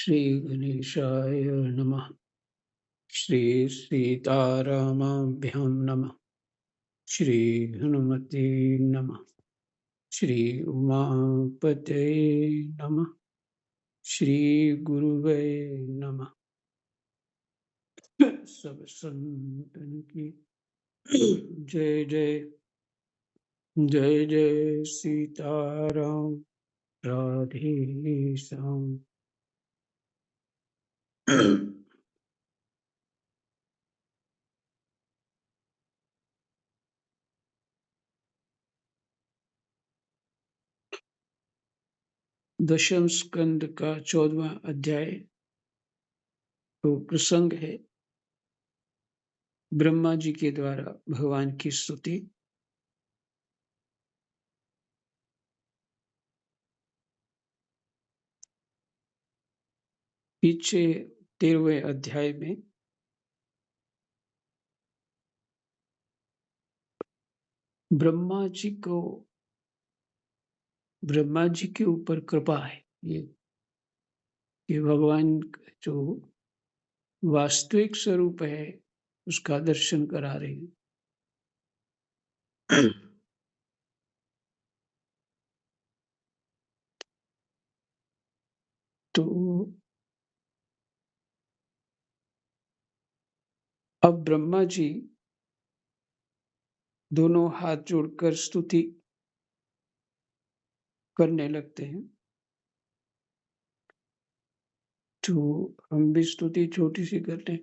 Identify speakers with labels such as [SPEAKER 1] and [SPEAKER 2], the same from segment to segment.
[SPEAKER 1] श्री गणेशाय नमः। श्री सीतारामाभ्यां नमः। श्री हनुमते नमः। श्री उमापते नमः। श्री गुरुवे नमः। सब संतन की जय जय। जय जय सीताराम। राधे श्याम। दशम स्कंद का 14वां अध्याय तो प्रसंग है ब्रह्मा जी के द्वारा भगवान की स्तुति। पीछे 13वें अध्याय में ब्रह्मा जी के ऊपर कृपा है ये कि भगवान का जो वास्तविक स्वरूप है उसका दर्शन करा रहे हैं। तो अब ब्रह्मा जी दोनों हाथ जोड़कर स्तुति करने लगते हैं। तो हम भी स्तुति छोटी सी करते हैं।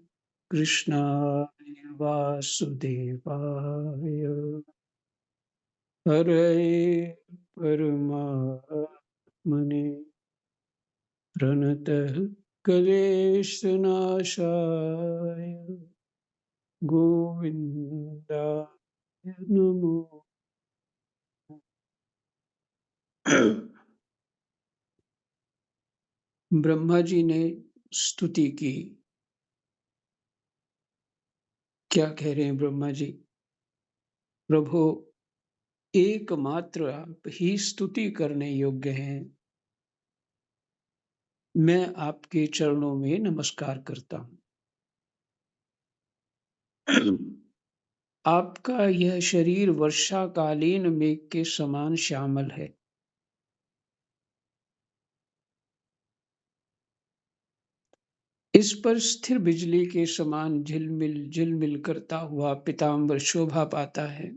[SPEAKER 1] कृष्णाय वासुदेवाय हरे परमात्मने प्रणतः क्लेशनाशाय गोविन्दाय नमो। ब्रह्मा जी ने स्तुति की। क्या कह रहे हैं ब्रह्मा जी? प्रभु एकमात्र आप ही स्तुति करने योग्य हैं। मैं आपके चरणों में नमस्कार करता हूँ। आपका यह शरीर वर्षाकालीन मेघ के समान श्यामल है। इस पर स्थिर बिजली के समान झिलमिल झिलमिल करता हुआ पीताम्बर शोभा पाता है।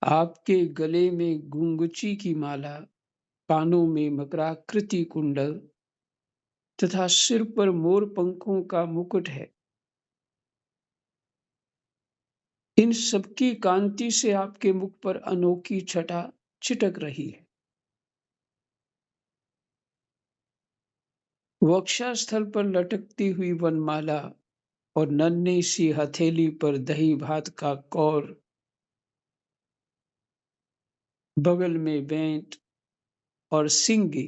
[SPEAKER 1] आपके गले में गुंगुची की माला, कानों में मकराकृति कुंडल तथा सिर पर मोर पंखों का मुकुट है। इन सबकी कांति से आपके मुख पर अनोखी छटा छिटक रही है। वक्षस्थल पर लटकती हुई वनमाला और नन्ही सी हथेली पर दही भात का कौर, बगल में बेंत और सिंगी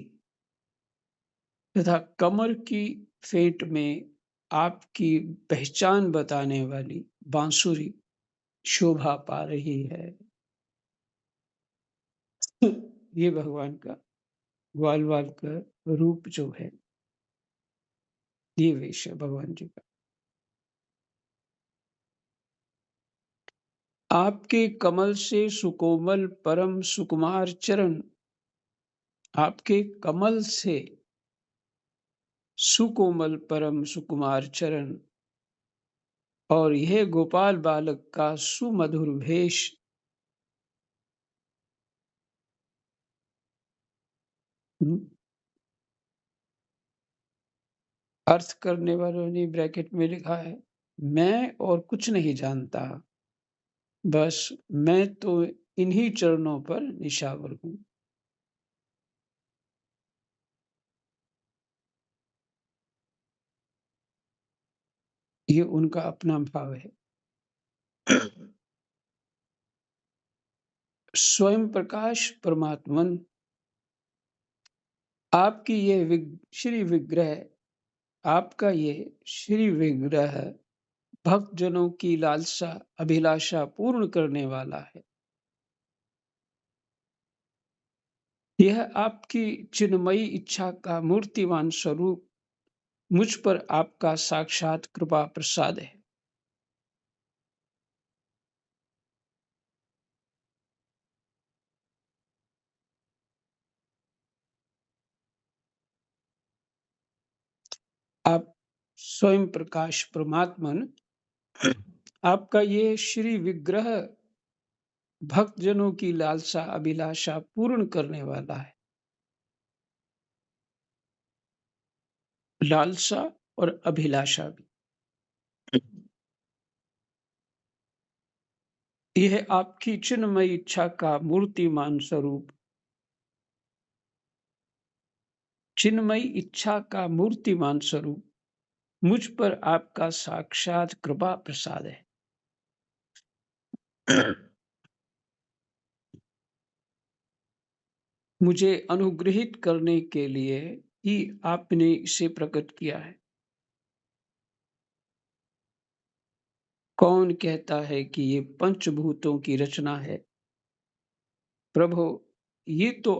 [SPEAKER 1] तथा कमर की फेंट में आपकी पहचान बताने वाली बांसुरी शोभा पा रही है। ये भगवान का ग्वाल वाल का रूप जो है, ये वेश है भगवान जी का। आपके कमल से सुकोमल परम सुकुमार चरण, आपके कमल से सुकोमल परम सुकुमार चरण और यह गोपाल बालक का सुमधुर भेष, अर्थ करने वालों ने ब्रैकेट में लिखा है, मैं और कुछ नहीं जानता, बस मैं तो इन्हीं चरणों पर निशावर हूं। ये उनका अपना भाव है। स्वयं प्रकाश परमात्मन, आपकी ये श्री विग्रह, आपका ये श्री विग्रह भक्त जनों की लालसा अभिलाषा पूर्ण करने वाला है। यह आपकी चिन्मयी इच्छा का मूर्तिमान स्वरूप मुझ पर आपका साक्षात कृपा प्रसाद है। आप स्वयं प्रकाश परमात्मन, आपका ये श्री विग्रह भक्तजनों की लालसा अभिलाषा पूर्ण करने वाला है। लालसा और अभिलाषा भी। यह आपकी चिन्मयी इच्छा का मूर्तिमान स्वरूप, चिन्मयी इच्छा का मूर्तिमान स्वरूप मुझ पर आपका साक्षात कृपा प्रसाद है। मुझे अनुग्रहित करने के लिए ही आपने इसे प्रकट किया है। कौन कहता है कि ये पंचभूतों की रचना है? प्रभु, ये तो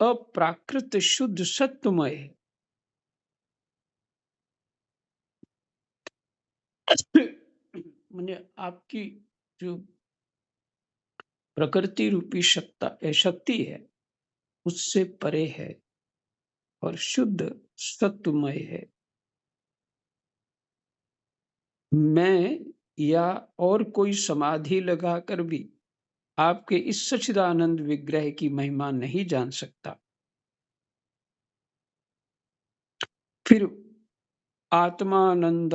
[SPEAKER 1] अप्राकृत शुद्ध सत्वमय है। मैंने आपकी जो प्रकृति रूपी शक्ति है, उससे परे है और शुद्ध सत्वमय है। मैं या और कोई समाधि लगाकर भी आपके इस सच्चिदानंद विग्रह की महिमा नहीं जान सकता। फिर आत्मानंद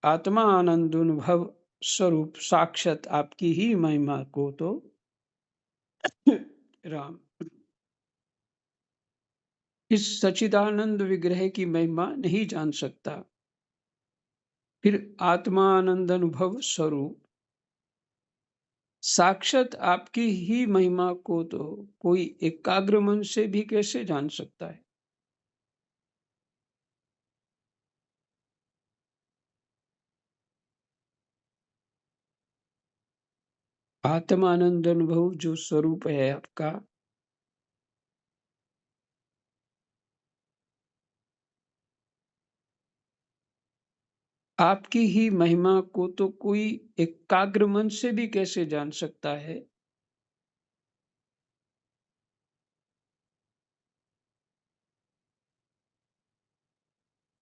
[SPEAKER 1] आत्मा आनंद अनुभव स्वरूप साक्षात आपकी ही महिमा को तो राम इस सच्चिदानंद विग्रह की महिमा नहीं जान सकता। फिर आत्मानंद अनुभव स्वरूप साक्षात आपकी ही महिमा को तो कोई एकाग्र मन से भी कैसे जान सकता है? आत्मानंद अनुभव जो स्वरूप है आपका, आपकी ही महिमा को तो कोई एकाग्र मन से भी कैसे जान सकता है?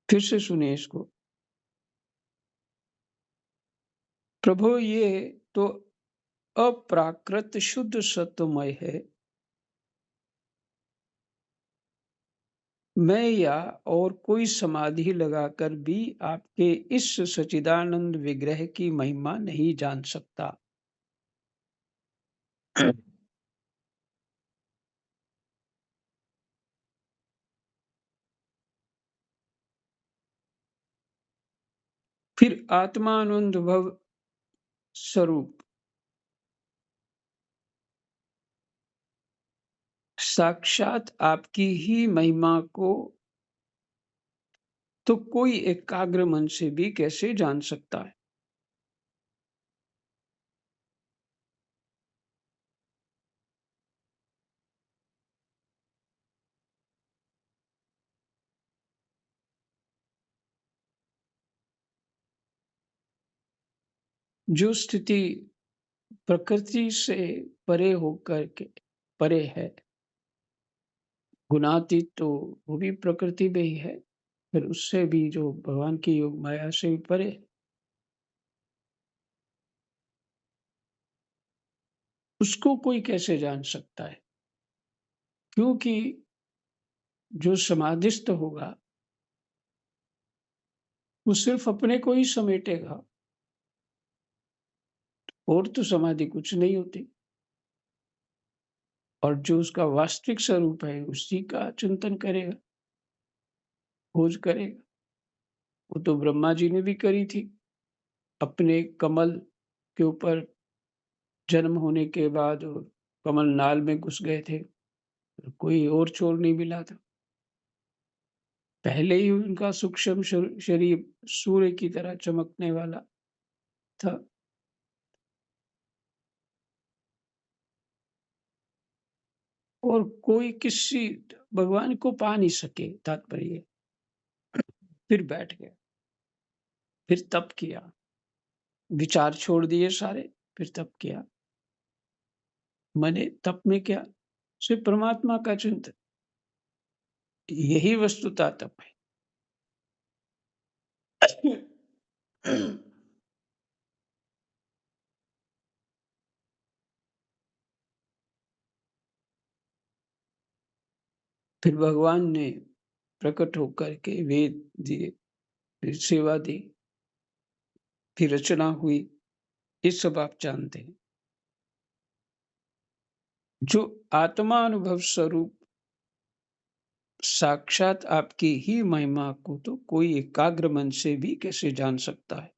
[SPEAKER 1] फिर से सुनिए इसको। प्रभु, ये तो अप्राकृत शुद्ध सत्वमय है। मैं या और कोई समाधि लगाकर भी आपके इस सच्चिदानंद विग्रह की महिमा नहीं जान सकता। फिर आत्मानुभव स्वरूप साक्षात आपकी ही महिमा को तो कोई एकाग्र मन से भी कैसे जान सकता है? जो स्थिति प्रकृति से परे होकर के परे है, गुणातीत, तो वो भी प्रकृति में ही है। फिर उससे भी जो भगवान की योग माया से भी परे, उसको कोई कैसे जान सकता है? क्योंकि जो समाधिस्थ होगा वो सिर्फ अपने को ही समेटेगा, और तो समाधि कुछ नहीं होती। और जो उसका वास्तविक स्वरूप है उसी का चिंतन करेगा, खोज करेगा। वो तो ब्रह्मा जी ने भी करी थी। अपने कमल के ऊपर जन्म होने के बाद वो कमल नाल में घुस गए थे, कोई और छोर नहीं मिला था। पहले ही उनका सूक्ष्म शरीर सूर्य की तरह चमकने वाला था। और कोई किसी भगवान को पा नहीं सके, तात्पर्य। फिर बैठ गया, फिर तप किया, विचार छोड़ दिए सारे, फिर तप किया। माने तप में क्या? सिर्फ परमात्मा का चिंतन, यही वस्तुतः तप है। फिर भगवान ने प्रकट होकर के वेद दिए, फिर सेवा दी, फिर रचना हुई। ये सब आप जानते हैं। जो आत्मा अनुभव स्वरूप साक्षात आपकी ही महिमा को तो कोई एकाग्र मन से भी कैसे जान सकता है?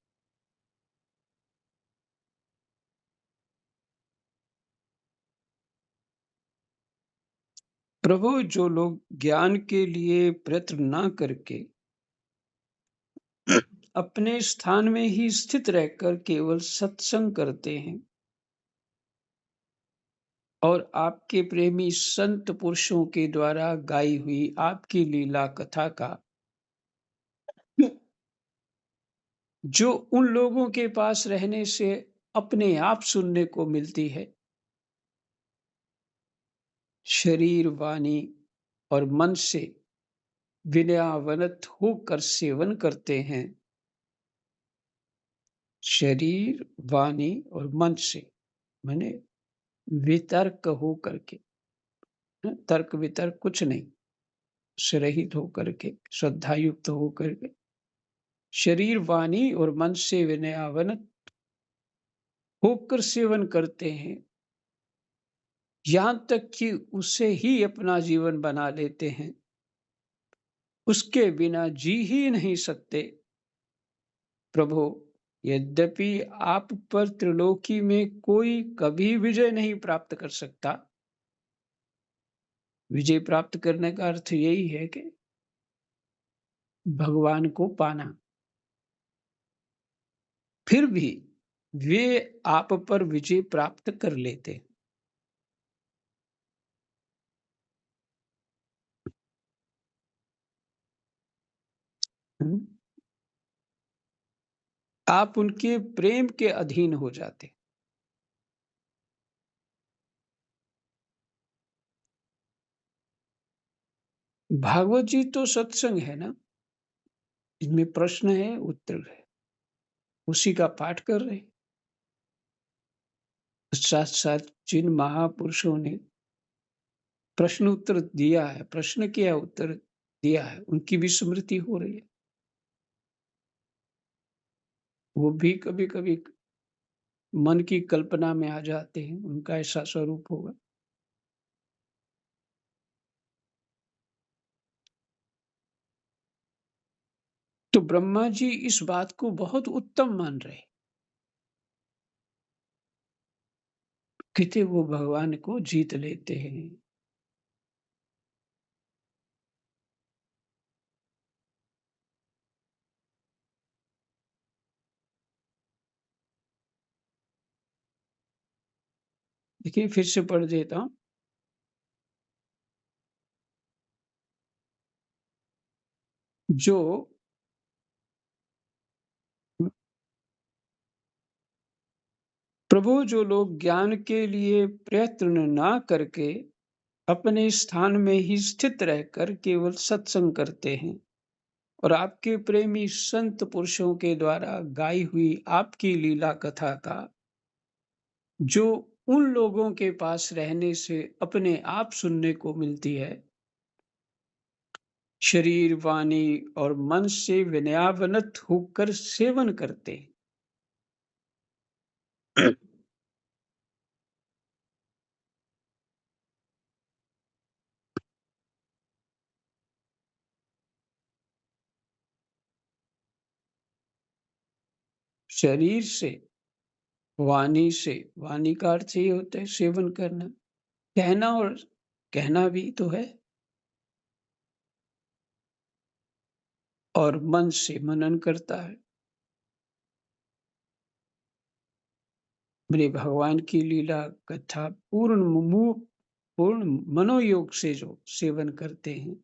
[SPEAKER 1] प्रभु, जो लोग ज्ञान के लिए प्रयत्न ना करके अपने स्थान में ही स्थित रहकर केवल सत्संग करते हैं और आपके प्रेमी संत पुरुषों के द्वारा गाई हुई आपकी लीला कथा का जो उन लोगों के पास रहने से अपने आप सुनने को मिलती है, शरीर, वाणी और मन से विनयावनत होकर सेवन करते हैं। शरीर, वाणी और मन से, माने वितर्क हो करके, तर्क वितर्क कुछ नहीं, से रहित होकर के, श्रद्धा युक्त होकर के, शरीर, वाणी और मन से विनयावनत होकर सेवन करते हैं, यहाँ तक कि उसे ही अपना जीवन बना लेते हैं। उसके बिना जी ही नहीं सकते। प्रभु, यद्यपि आप पर त्रिलोकी में कोई कभी विजय नहीं प्राप्त कर सकता, विजय प्राप्त करने का अर्थ यही है कि भगवान को पाना। फिर भी वे आप पर विजय प्राप्त कर लेते। हम्म? आप उनके प्रेम के अधीन हो जाते। भागवत जी तो सत्संग है ना, इसमें प्रश्न है, उत्तर है, उसी का पाठ कर रहे। साथ साथ जिन महापुरुषों ने प्रश्न उत्तर दिया है, प्रश्न किया, उत्तर दिया है, उनकी भी स्मृति हो रही है। वो भी कभी कभी मन की कल्पना में आ जाते हैं, उनका ऐसा स्वरूप होगा। तो ब्रह्मा जी इस बात को बहुत उत्तम मान रहे, कहते वो भगवान को जीत लेते हैं। देखिए, फिर से पढ़ देता हूं। जो प्रभु, जो लोग ज्ञान के लिए प्रयत्न ना करके अपने स्थान में ही स्थित रहकर केवल सत्संग करते हैं और आपके प्रेमी संत पुरुषों के द्वारा गाई हुई आपकी लीला कथा का जो उन लोगों के पास रहने से अपने आप सुनने को मिलती है, शरीर, वाणी और मन से विनयावनत होकर सेवन करते हैं। शरीर से, वाणी से, वाणी का अर्थ ये होता है सेवन करना, कहना, और कहना भी तो है, और मन से मनन करता है। मेरे भगवान की लीला कथा पूर्ण मुंह पूर्ण मनोयोग से जो सेवन करते हैं,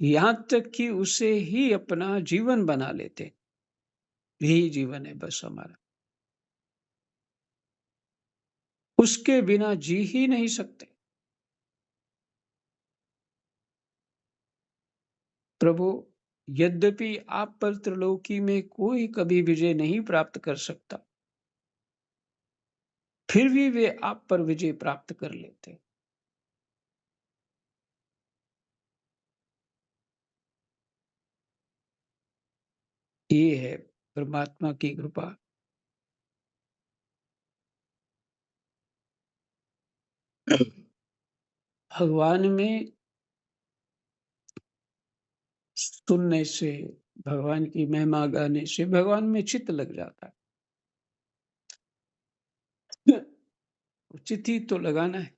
[SPEAKER 1] यहाँ तक कि उसे ही अपना जीवन बना लेते हैं। यही जीवन है बस हमारा। उसके बिना जी ही नहीं सकते। प्रभु, यद्यपि आप पर त्रिलोकी में कोई कभी विजय नहीं प्राप्त कर सकता, फिर भी वे आप पर विजय प्राप्त कर लेते हैं। ये है परमात्मा की कृपा। भगवान में सुनने से, भगवान की महिमा गाने से भगवान में चित्त लग जाता है। चित्त ही तो लगाना है।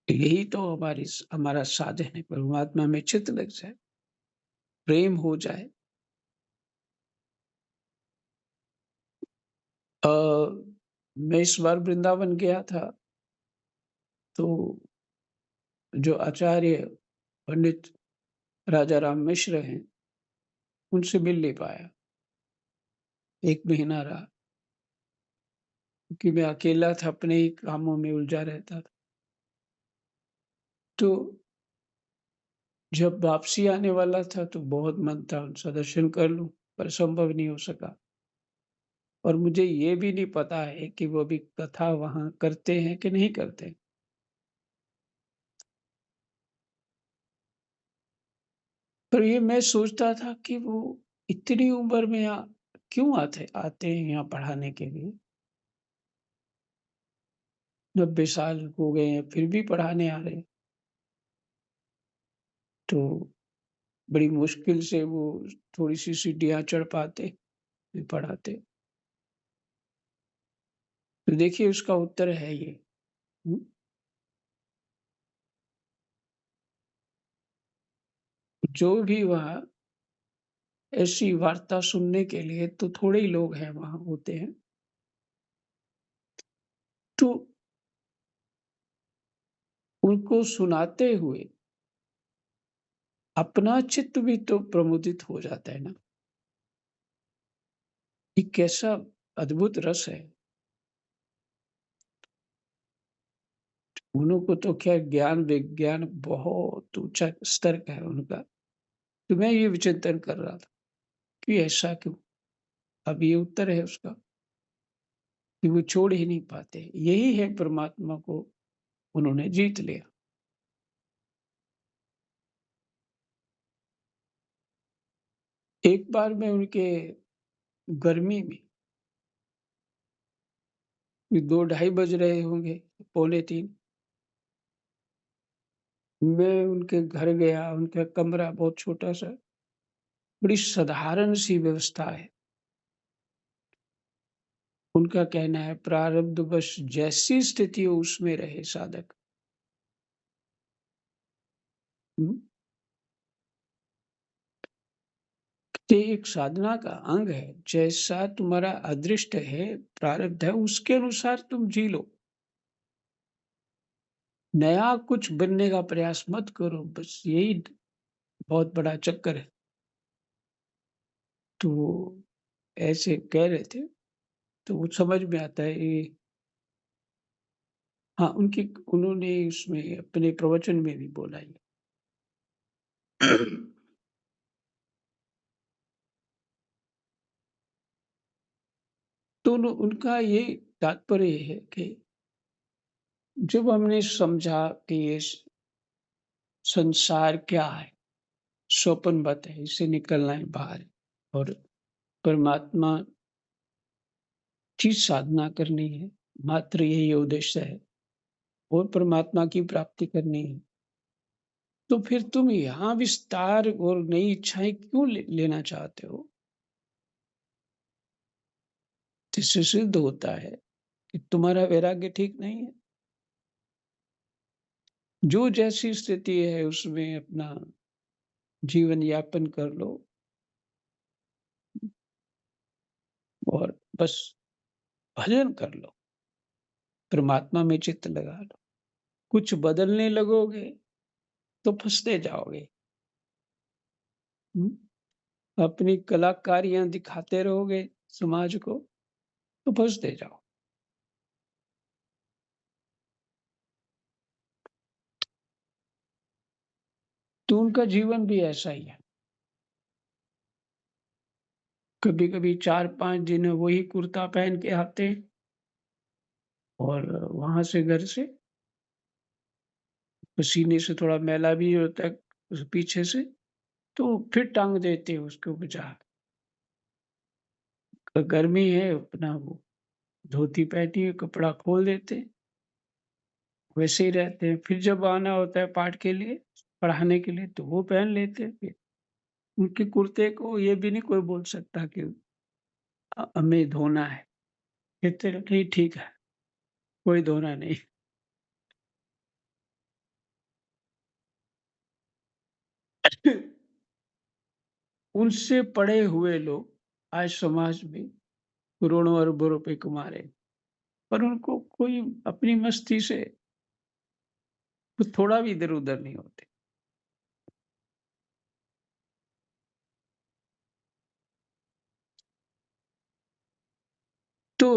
[SPEAKER 1] यही तो हमारा साधन है, परमात्मा में चित्त लग जाए, प्रेम हो जाए। अ, मैं इस बार वृंदावन गया था, तो जो आचार्य पंडित राजा राम मिश्र हैं, उनसे मिल नहीं पाया। 1 महीना रहा, क्योंकि मैं अकेला था, अपने ही कामों में उलझा रहता था। तो जब वापसी आने वाला था, तो बहुत मन था उनसे दर्शन कर लूँ, पर संभव नहीं हो सका। और मुझे ये भी नहीं पता है कि वो अभी कथा वहाँ करते हैं कि नहीं करते। पर ये मैं सोचता था कि वो इतनी उम्र में क्यों आते आते हैं यहाँ पढ़ाने के लिए? 90 साल हो गए हैं, फिर भी पढ़ाने आ रहे हैं। तो बड़ी मुश्किल से वो थोड़ी-सी सीढ़ियाँ चढ़ पाते, फिर पढ़ाते। तो देखिए उसका उत्तर है ये। हुँ, जो भी वहाँ ऐसी वार्ता सुनने के लिए तो थोड़े ही लोग हैं वहाँ होते हैं। तो उनको सुनाते हुए अपना चित्त भी तो प्रमुदित हो जाता है ना। ये कैसा अद्भुत रस है। उन्हों को तो क्या ज्ञान विज्ञान बहुत ऊँचा स्तर का है उनका। तो मैं ये विचिंतन कर रहा था कि ऐसा क्यों? अब ये उत्तर है उसका कि वो छोड़ ही नहीं पाते। यही है परमात्मा को उन्होंने जीत लिया। एक बार मैं उनके गर्मी में 2 ढाई बज रहे होंगे, पौने 3। मैं उनके घर गया, उनका कमरा बहुत छोटा-सा, बड़ी साधारण सी व्यवस्था है। उनका कहना है प्रारब्धवश जैसी स्थिति हो उसमें रहे साधक। हुँ, ये एक साधना का अंग है। जैसा तुम्हारा अदृष्ट है, प्रारब्ध है, उसके अनुसार तुम जी लो। नया कुछ बनने का प्रयास मत करो, बस यही बहुत बड़ा चक्कर है। तो वो ऐसे कह रहे थे, तो वो समझ में आता है ये। हाँ, उन्होंने उसमें अपने प्रवचन में भी बोला ये। तो उनका ये तात्पर्य है कि जब हमने समझा कि ये संसार क्या है, स्वप्नवत है, इससे निकलना है बाहर और परमात्मा की साधना करनी है, मात्र यही उद्देश्य है और परमात्मा की प्राप्ति करनी है। तो फिर तुम यहाँ विस्तार और नई इच्छाएँ क्यों लेना चाहते हो? इससे सिद्ध होता है कि तुम्हारा वैराग्य ठीक नहीं है। जो जैसी स्थिति है उसमें अपना जीवन यापन कर लो और बस भजन कर लो, परमात्मा में चित्त लगा लो। कुछ बदलने लगोगे तो फँसते जाओगे। हुँ? अपनी कलाकारियाँ दिखाते रहोगे समाज को, तो फँसते जाओ। तो उनका जीवन भी ऐसा ही है। कभी-कभी 4-5 दिन वही कुर्ता पहन के आते हैं और वहाँ से घर से पसीने से थोड़ा मैला भी होता है उस पीछे से, तो फिर टाँग देते हैं उसको बाज़ार। गर्मी है अपना वो धोती पहनी है, कपड़ा खोल देते हैं, वैसे ही रहते हैं। फिर जब आना होता है पाठ के लिए, पढ़ाने के लिए तो वो पहन लेते हैं फिर। उनके कुर्ते को ये भी नहीं कोई बोल सकता कि हमें धोना है। कहते हैं नहीं ठीक है, कोई धोना नहीं। उनसे पढ़े हुए लोग आज समाज में करोड़ों अरबों रुपए कमा रहे हैं, पर उनको कोई अपनी मस्ती से कुछ थोड़ा भी इधर-उधर नहीं होते। तो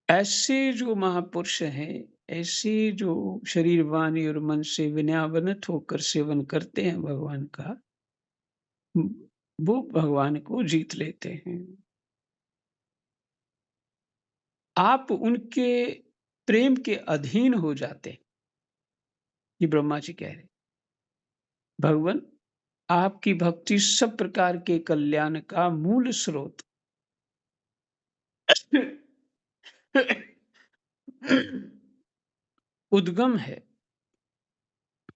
[SPEAKER 1] ऐसे जो महापुरुष हैं, ऐसे जो शरीर, वाणी और मन से विनयावनत होकर सेवन करते हैं भगवान का, उम, वो भगवान को जीत लेते हैं। आप उनके प्रेम के अधीन हो जाते हैं, ये ब्रह्मा जी कह रहे हैं। भगवन आपकी भक्ति सब प्रकार के कल्याण का मूल स्रोत उद्गम है।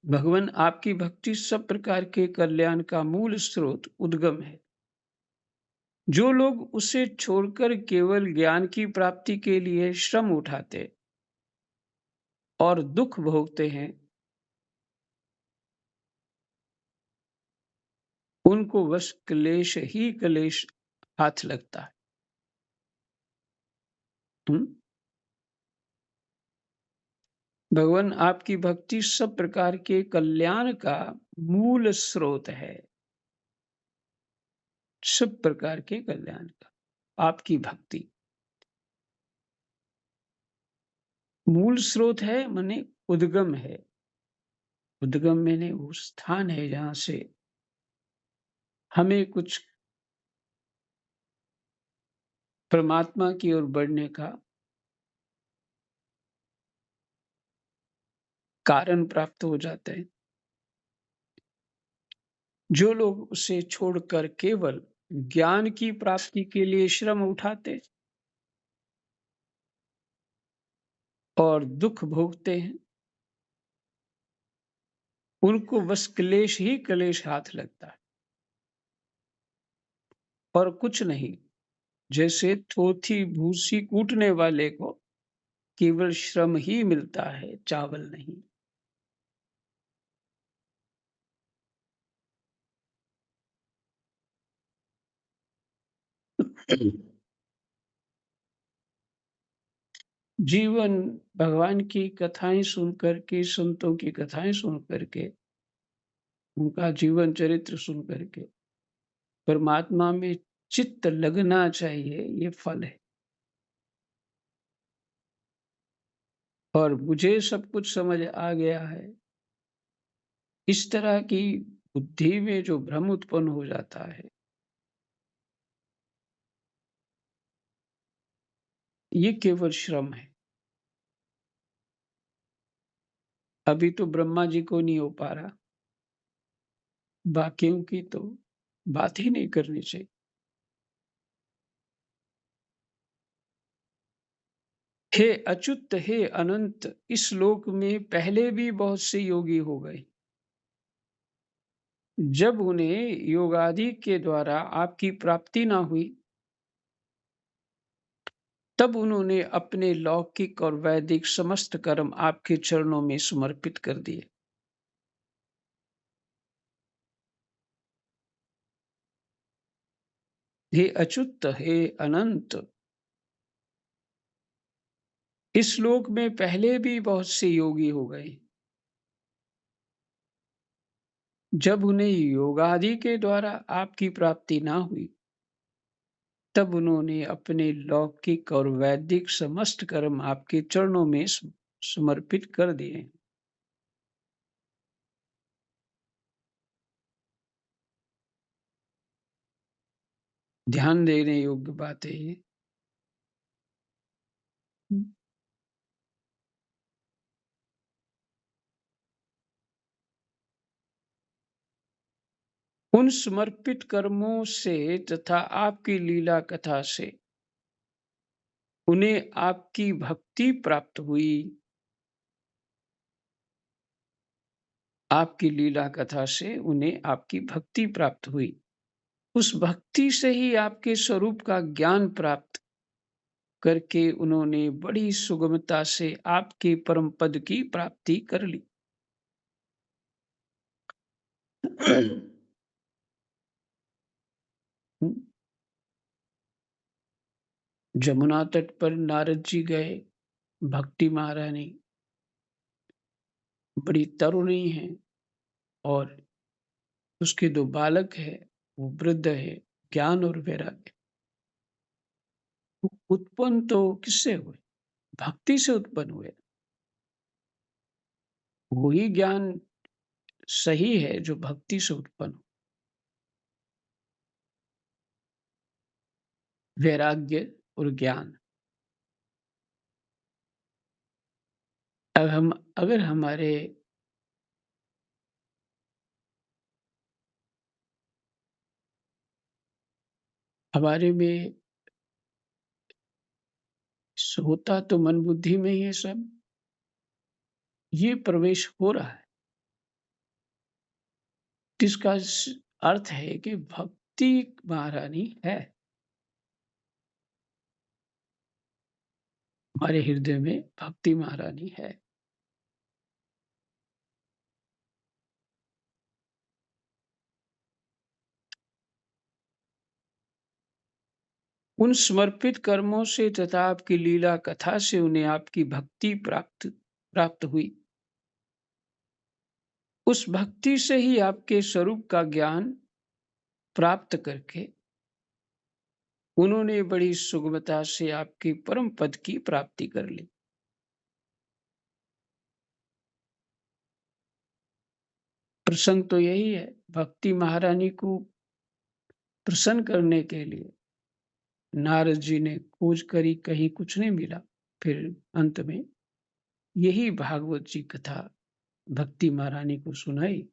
[SPEAKER 1] भगवन आपकी भक्ति सब प्रकार के कल्याण का मूल स्रोत उद्गम है। जो लोग उसे छोड़कर केवल ज्ञान की प्राप्ति के लिए श्रम उठाते और दुख भोगते हैं, उनको बस क्लेश ही क्लेश हाथ लगता है। हुँ? भगवान आपकी भक्ति सब प्रकार के कल्याण का मूल स्रोत है। सब प्रकार के कल्याण का, आपकी भक्ति। मूल स्रोत है माने उद्गम है। उद्गम माने वो स्थान है जहाँ से हमें कुछ परमात्मा की ओर बढ़ने का कारण प्राप्त हो जाता है। जो लोग उसे छोड़कर केवल ज्ञान की प्राप्ति के लिए श्रम उठाते और दुख भोगते हैं, उनको बस क्लेश ही क्लेश हाथ लगता है और कुछ नहीं। जैसे थोथी भूसी कूटने वाले को केवल श्रम ही मिलता है, चावल नहीं। जीवन भगवान की कथाएं सुन करके, संतों की कथाएं सुन करके, उनका जीवन चरित्र सुन करके परमात्मा में चित्त लगना चाहिए, ये फल है। और मुझे सब कुछ समझ आ गया है। इस तरह की बुद्धि में जो भ्रम उत्पन्न हो जाता है, ये केवल श्रम है। अभी तो ब्रह्मा जी को नहीं हो पा रहा, बाकियों की तो बात ही नहीं करनी चाहिए। हे अच्युत, हे अनंत, इस लोक में पहले भी बहुत से योगी हो गए। जब उन्हें योगादि के द्वारा आपकी प्राप्ति ना हुई, तब उन्होंने अपने लौकिक और वैदिक समस्त कर्म आपके चरणों में समर्पित कर दिए। हे अच्युत, हे अनंत, इस लोक में पहले भी बहुत से योगी हो गए। जब उन्हें योगादि के द्वारा आपकी प्राप्ति ना हुई, तब उन्होंने अपने लौकिक और वैदिक समस्त कर्म आपके चरणों में समर्पित कर दिए। ध्यान देने योग्य बात है ये। उन समर्पित कर्मों से तथा आपकी लीला कथा से उन्हें आपकी भक्ति प्राप्त हुई। आपकी लीला कथा से उन्हें आपकी भक्ति प्राप्त हुई। उस भक्ति से ही आपके स्वरूप का ज्ञान प्राप्त करके उन्होंने बड़ी सुगमता से आपके परम पद की प्राप्ति कर ली। जमुना तट पर नारद जी गए। भक्ति महारानी बड़ी तरुणी है और उसके 2 बालक है, वो वृद्ध है, ज्ञान और वैराग्य। उत्पन्न तो किससे हुए? भक्ति से उत्पन्न हुए। वही ज्ञान सही है जो भक्ति से उत्पन्न हो। वैराग्य और ज्ञान। अब हम अगर हमारे में होता तो मन बुद्धि में ही है सब। ये प्रवेश हो रहा है। जिसका अर्थ है कि भक्ति महारानी है। हमारे हृदय में भक्ति महारानी है। उन समर्पित कर्मों से तथा आपकी लीला कथा से उन्हें आपकी भक्ति प्राप्त हुई। उस भक्ति से ही आपके स्वरूप का ज्ञान प्राप्त करके उन्होंने बड़ी सुगमता से आपके परम पद की प्राप्ति कर ली। प्रसंग तो यही है। भक्ति महारानी को प्रसन्न करने के लिए नारद जी ने खोज करी, कहीं कुछ नहीं मिला। फिर अंत में यही भागवत जी कथा भक्ति महारानी को सुनाई,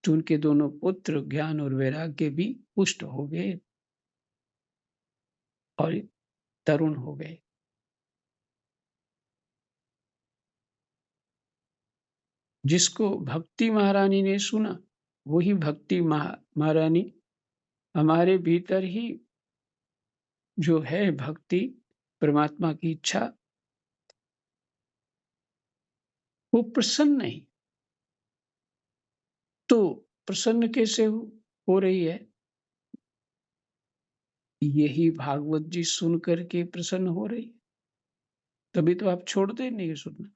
[SPEAKER 1] तो उनके दोनों पुत्र ज्ञान और वैराग्य भी पुष्ट हो गए और तरुण हो गए। जिसको भक्ति महारानी ने सुना, वही भक्ति महारानी हमारे भीतर ही जो है भक्ति, परमात्मा की इच्छा, वो प्रसन्न नहीं। तो प्रसन्न कैसे हो रही है? यही भागवत जी सुन करके प्रसन्न हो रही है। तभी तो आप छोड़ते नहीं सुनना।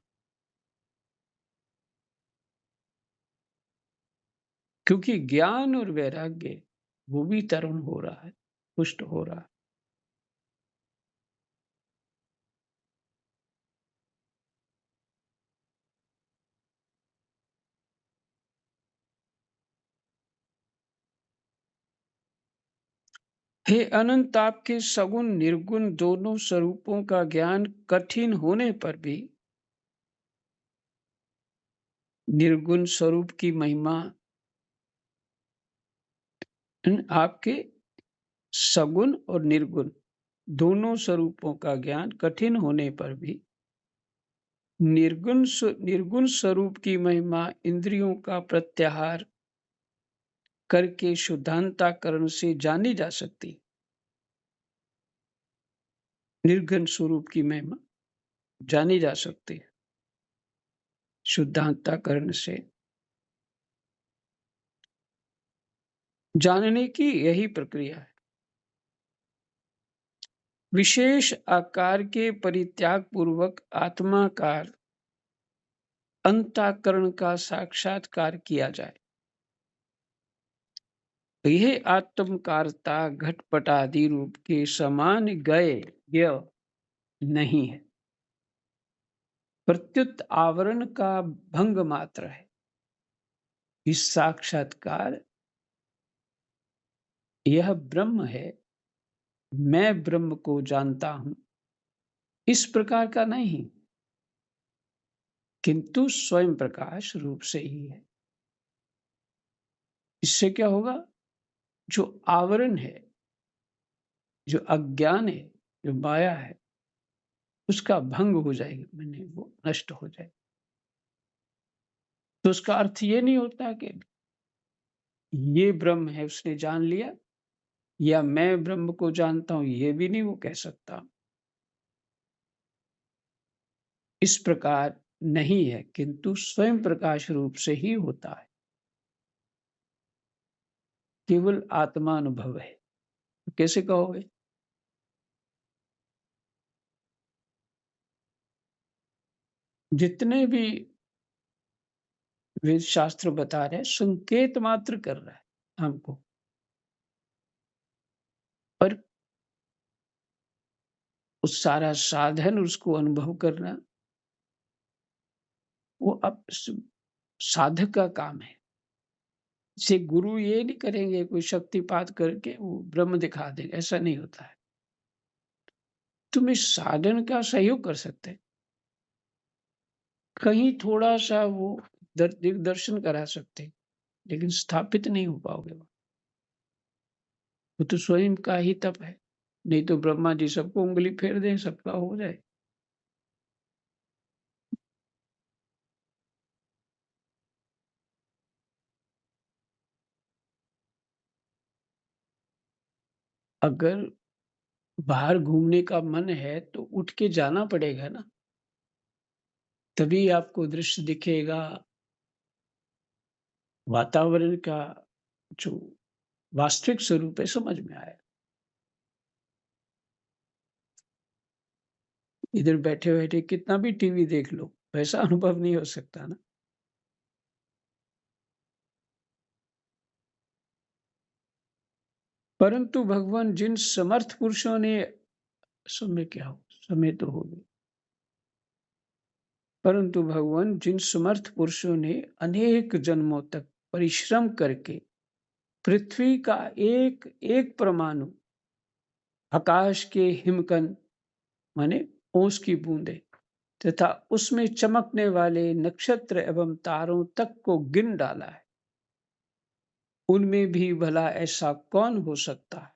[SPEAKER 1] क्योंकि ज्ञान और वैराग्य वो भी तरुण हो रहा है, पुष्ट हो रहा है। हे अनंत, आपके सगुण निर्गुण दोनों स्वरूपों का ज्ञान कठिन होने पर भी निर्गुण स्वरूप की महिमा, आपके सगुण और निर्गुण दोनों स्वरूपों का ज्ञान कठिन होने पर भी निर्गुण स्वरूप की महिमा इंद्रियों का प्रत्याहार करके शुद्धांतकरण से जानी जा सकती। निर्गुण स्वरूप की महिमा जानी जा सकती है शुद्धांतकरण से। जानने की यही प्रक्रिया है। विशेष आकार के परित्याग पूर्वक आत्माकार अंतःकरण का साक्षात्कार किया जाए। यह आत्मकारता घटपट आदि रूप के समान ज्ञेय नहीं है, प्रत्युत आवरण का भंग मात्र है। इस साक्षात्कार यह ब्रह्म है, मैं ब्रह्म को जानता हूं, इस प्रकार का नहीं, किंतु स्वयं प्रकाश रूप से ही है। इससे क्या होगा? जो आवरण है, जो अज्ञान है, जो माया है, उसका भंग हो जाएगा, मैंने वो नष्ट हो जाएगा। तो उसका अर्थ ये नहीं होता कि ये ब्रह्म है उसने जान लिया, या मैं ब्रह्म को जानता हूं, ये भी नहीं वो कह सकता। इस प्रकार नहीं है, किंतु स्वयं प्रकाश रूप से ही होता है। केवल आत्मा अनुभव है। कैसे कहोगे? जितने भी वेद शास्त्र बता रहे हैं, संकेत मात्र कर रहा है हमको, पर उस सारा साधन, उसको अनुभव करना, वो अब साधक का काम है। से गुरु ये नहीं करेंगे कोई शक्तिपात करके वो ब्रह्म दिखा देगा, ऐसा नहीं होता है। तुम इस साधन का सहयोग कर सकते हैं, कहीं थोड़ा सा वो दिग्दर्शन करा सकते हैं, लेकिन स्थापित नहीं हो पाओगे। वो तो स्वयं का ही तप है। नहीं तो ब्रह्मा जी सबको उंगली फेर दें, सबका हो जाए। अगर बाहर घूमने का मन है तो उठ के जाना पड़ेगा ना, तभी आपको दृश्य दिखेगा, वातावरण का जो वास्तविक स्वरूप है समझ में आए। इधर बैठे बैठे कितना भी टीवी देख लो, वैसा अनुभव नहीं हो सकता ना। परंतु भगवान जिन समर्थ पुरुषों ने, समय क्या हो, समय तो हो गई। परंतु भगवान जिन समर्थ पुरुषों ने अनेक जन्मों तक परिश्रम करके पृथ्वी का एक एक परमाणु, आकाश के हिमकण माने ओस की बूंदे तथा उसमें चमकने वाले नक्षत्र एवं तारों तक को गिन डाला है, उनमें भी भला ऐसा कौन हो सकता है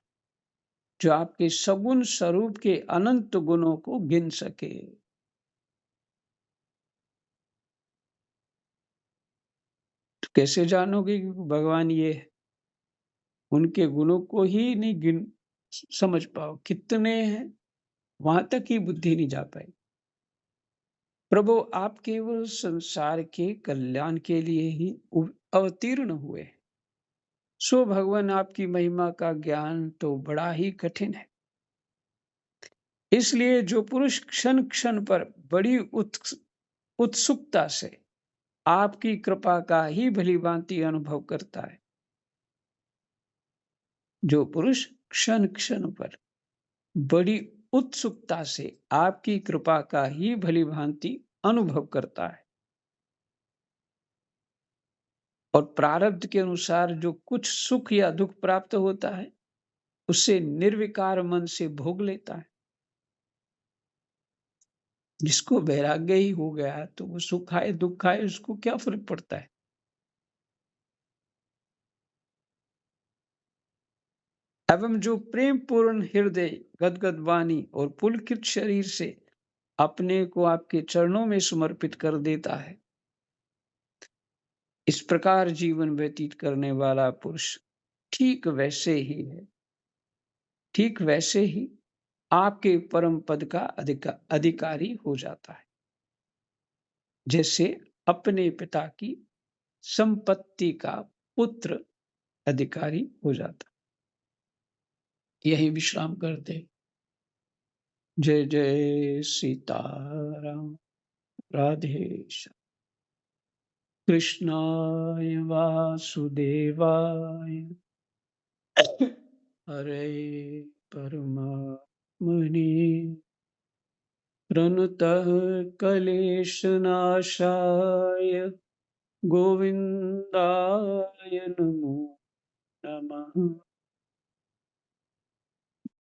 [SPEAKER 1] जो आपके सगुण स्वरूप के अनंत गुणों को गिन सके? तो कैसे जानोगे कि भगवान ये है? उनके गुणों को ही नहीं समझ पाओ, कितने हैं वहां तक ही बुद्धि नहीं जा पाई। प्रभु आप केवल संसार के कल्याण के लिए ही अवतीर्ण हुए, सो भगवान आपकी महिमा का ज्ञान तो बड़ा ही कठिन है। इसलिए जो पुरुष क्षण क्षण पर बड़ी उत्सुकता से आपकी कृपा का ही भली भांति अनुभव करता है, जो पुरुष क्षण क्षण पर बड़ी उत्सुकता से आपकी कृपा का ही भली भांति अनुभव करता है और प्रारब्ध के अनुसार जो कुछ सुख या दुख प्राप्त होता है उसे निर्विकार मन से भोग लेता है। जिसको वैराग्य ही हो गया तो वो सुख आए दुख आए उसको क्या फर्क पड़ता है। एवं जो प्रेम पूर्ण हृदय गदगद वाणी और पुलकित शरीर से अपने को आपके चरणों में समर्पित कर देता है, इस प्रकार जीवन व्यतीत करने वाला पुरुष ठीक वैसे ही है, ठीक वैसे ही आपके परम पद का अधिकारी हो जाता है, जैसे अपने पिता की संपत्ति का पुत्र अधिकारी हो जाता है। यही विश्राम करते। जय जय सीताराम। राधे श्याम। कृष्णाय वासुदेवाय हरे परमात्मने प्रणतः क्लेशनाशाय गोविन्दाय नमो नमः।